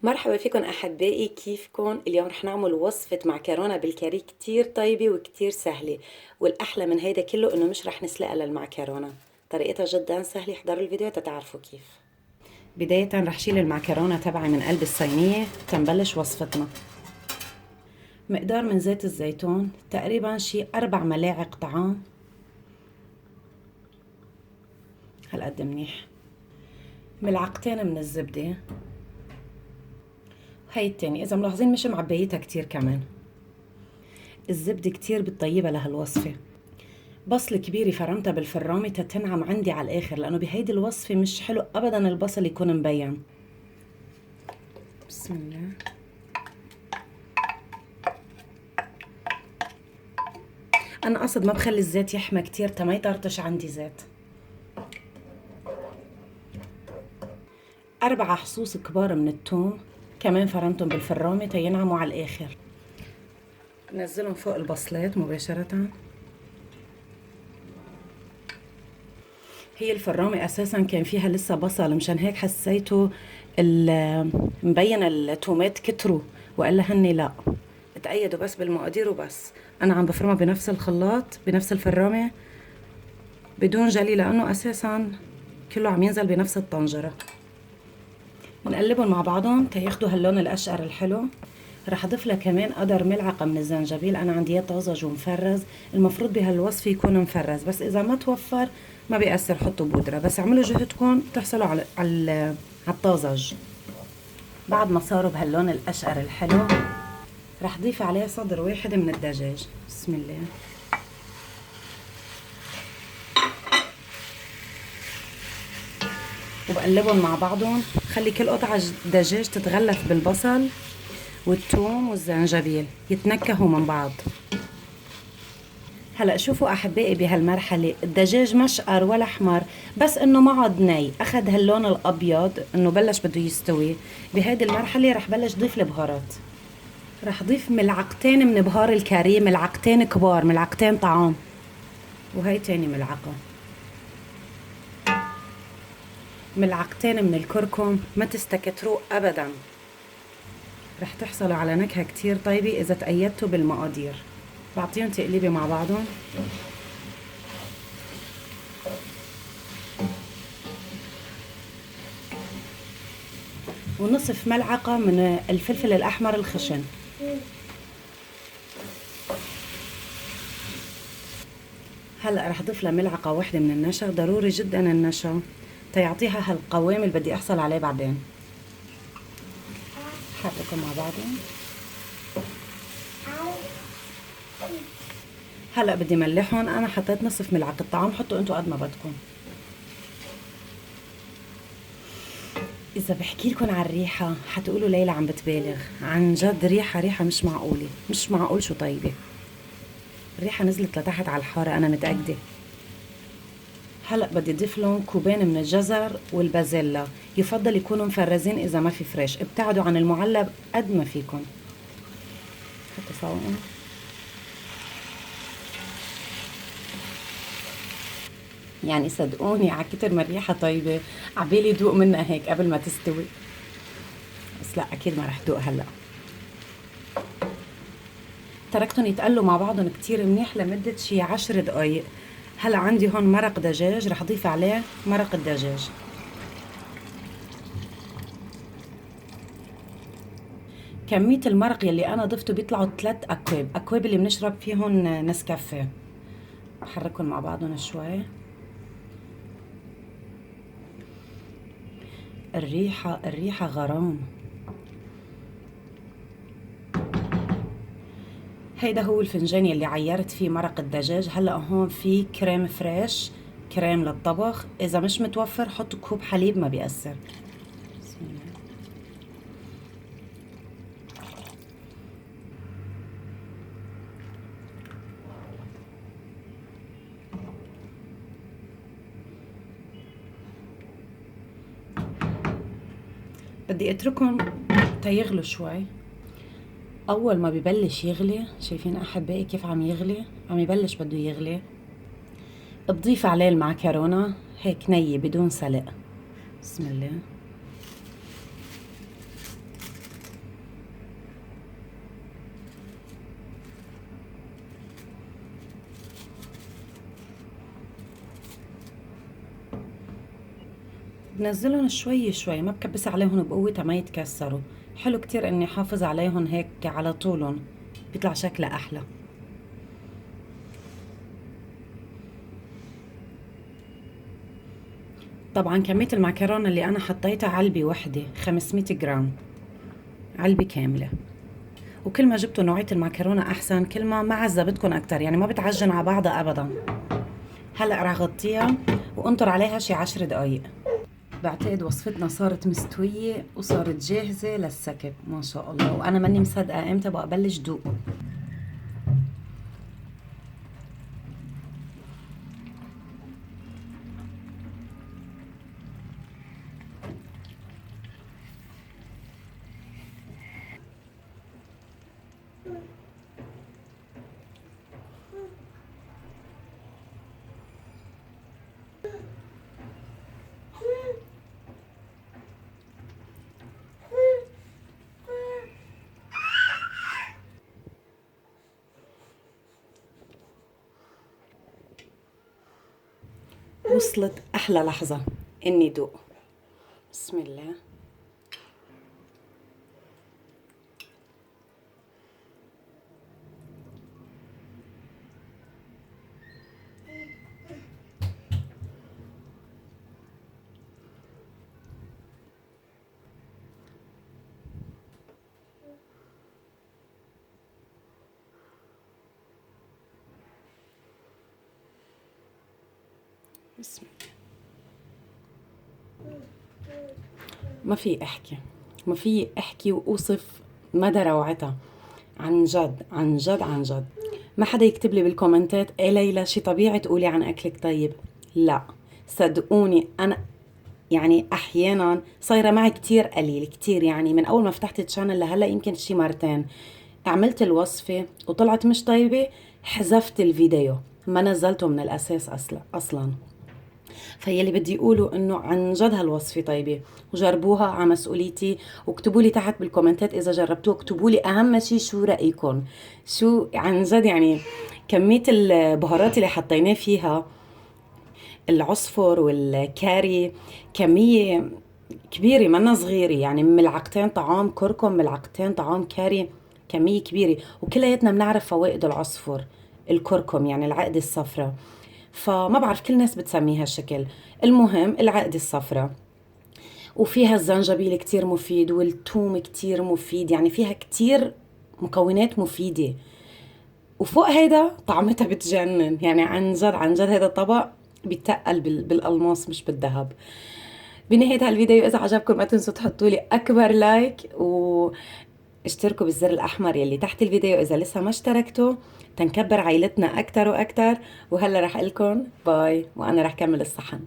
مرحبا فيكم أحبائي، كيفكم؟ اليوم رح نعمل وصفة معكرونة بالكاري كتير طيبة وكتير سهلة. والأحلى من هيدا كله إنه مش رح نسلقها للمعكرونة، طريقتها جدا سهلة. احضروا الفيديو تتعرفوا كيف. بداية رح شيل المعكرونة تبعي من قلب الصينية تنبلش وصفتنا. مقدار من زيت الزيتون تقريبا شي 4 ملاعق طعام، هالقد منيح. ملعقتين من الزبدة، هاي التاني إذا ملاحظين مش معبيتها كتير كمان. الزبدة كتير بتطيبها لهالوصفة. بصل كبيرة فرمتها بالفرامة تتنعم عندي على الآخر، لأنه بهيدي الوصفة مش حلو أبدا البصل يكون مبين. بسم الله. أنا قصد ما بخلي الزيت يحمى كتير تا ما يطرطش عندي زيت. 4 حصوص كبار من الثوم كمان فرمتهم بالفرامة تا ينعموا على الآخر. نزلهم فوق البصلات مباشرة. هي الفرامة أساسا كان فيها لسه بصل، مشان هيك حسيته مبين التومات كتروا، وقال هني لا اتأيدوا بس بالمقادير وبس. أنا عم بفرمها بنفس الخلاط بنفس الفرامة بدون جلي، لأنه أساسا كله عم ينزل بنفس الطنجرة. بنقلبهم مع بعضهم تياخدوا هاللون الأشقر الحلو. رح اضيف لها كمان قدر ملعقة من الزنجبيل، انا عندي اياه طازج ومفرز، المفروض بهالوصفة يكون مفرز، بس اذا ما توفر ما بيأثر حطوا بودرة، بس اعملوا جهدكم تحصلوا على الطازج. بعد ما صاروا بهاللون الاشقر الحلو رح ضيف عليه صدر واحد من الدجاج. بسم الله. وبقلبهم مع بعضهم، خلي كل قطعة دجاج تتغلف بالبصل والثوم والزنجبيل يتنكهوا من بعض. هلا شوفوا احبائي، بهالمرحله الدجاج مش اشقر ولا احمر، بس انه ما عاد ني، اخذ هاللون الابيض انه بلش بده يستوي. بهيدي المرحله رح بلش ضيف البهارات. رح ضيف ملعقتين من بهار الكاري، ملعقتين كبار، ملعقتين طعام، وهي تاني ملعقه. ملعقتين من الكركم، ما تستكتروه ابدا، رح تحصلوا على نكهه كتير طيبه اذا تأيدتوا بالمقادير. بعطيهم تقليبه مع بعضهم. ونصف ملعقة من الفلفل الأحمر الخشن. هلأ رح ضيف لها ملعقة واحدة من النشا، ضروري جدا النشا تيعطيها هالقوام اللي بدي أحصل عليه بعدين. حركهم مع بعضهم. هلأ بدي ملحهم، أنا حطيت نصف ملعقة طعام، حطوا أنتوا قد ما بدكم. إذا بحكي لكم عن الريحة حتقولوا ليلى عم بتبالغ، عن جد ريحة مش معقولة، مش معقول شو طيبة. الريحة نزلت لتحت على الحارة أنا متأكدة. هلأ بدي أضيف لهم كوبين من الجزر والبازيلا، يفضل يكونوا مفرزين إذا ما في فريش، ابتعدوا عن المعلب قد ما فيكم. حطوا فوقهم. يعني صدقوني على كتر ما الريحة طيبة عبالي دوق منها هيك قبل ما تستوي، بس لا أكيد ما رح دوق هلأ. تركتهم يتقلوا مع بعضهم كتير منيح لمدة شي 10 دقايق. هلا عندي هون مرق دجاج، رح اضيف عليه مرق الدجاج. كمية المرق يلي انا ضفته بيطلعوا 3 اكواب، اكواب اللي بنشرب فيهم نسكافيه. بحركهم مع بعضهم شوي. الريحة غرام. هيدا هو الفنجان يلي عيرت فيه مرق الدجاج. هلا هون في كريم فريش، كريم للطبخ، اذا مش متوفر حط كوب حليب ما بيأثر. بسم الله. بدي اتركهم تيغلوا شوي. اول ما ببلش يغلي، شايفين احبائي كيف عم يغلي، عم يبلش بده يغلي، بضيف عليه المعكرونة هيك نية بدون سلق. بسم الله. بنزلهم شوي شوي، ما بكبس عليهم بقوة ما يتكسروا. حلو كتير اني حافظ عليهم هيك على طولهم، بيطلع شكلها احلى. طبعا كمية المعكرونة اللي انا حطيتها علبة وحدة 500 جرام، علبة كاملة. وكل ما جبتوا نوعية المعكرونة احسن، كل ما عذبتكم اكتر، يعني ما بتعجن على بعضها ابدا. هلا رح غطيها وانطر عليها شي 10 دقايق. بعتقد وصفتنا صارت مستوية وصارت جاهزة للسكب ما شاء الله، وانا ماني مصدقة امتى بقى ابلش دوق. وصلت احلى لحظة اني دوق. بسم الله. بسم الله. ما في احكي واوصف مدى روعتها. عن جد عن جد عن جد. ما حدا يكتب لي بالكومنتات ايه ليلى شي طبيعي تقولي عن اكلك طيب. لا، صدقوني انا يعني احيانا صايره معي كتير قليل كتير، يعني من اول ما فتحت الشانل لهلا يمكن شي مرتين عملت الوصفه وطلعت مش طيبه، حذفت الفيديو ما نزلته من الاساس اصلا. فيلي بدي يقولوا انه عن جد هالوصفه طيبه وجربوها على مسؤوليتي، واكتبوا لي تحت بالكومنتات اذا جربتوها. اكتبوا لي اهم شيء شو رايكم، شو عن جد يعني كميه البهارات اللي حطيناه فيها، العصفر والكاري، كميه كبيره منا صغيره، يعني ملعقتين طعام كركم ملعقتين طعام كاري، كميه كبيره. وكلياتنا بنعرف فوائد العصفر، الكركم يعني العقد الصفراء، فما بعرف كل الناس بتسميها هالشكل. المهم العقد الصفراء، وفيها الزنجبيل كتير مفيد والثوم كتير مفيد، يعني فيها كتير مكونات مفيدة. وفوق هيدا طعمتها بتجنن، يعني عن جد عن جد هيدا الطبق بيتقل بالألماس مش بالذهب. بنهاية هالفيديو إذا عجبكم ما تنسوا تحطوا لي أكبر لايك، اشتركوا بالزر الأحمر يلي تحت الفيديو إذا لسه ما اشتركتوا، تنكبر عائلتنا أكتر وأكتر. وهلا رح أقلكن باي وأنا رح كمل الصحن.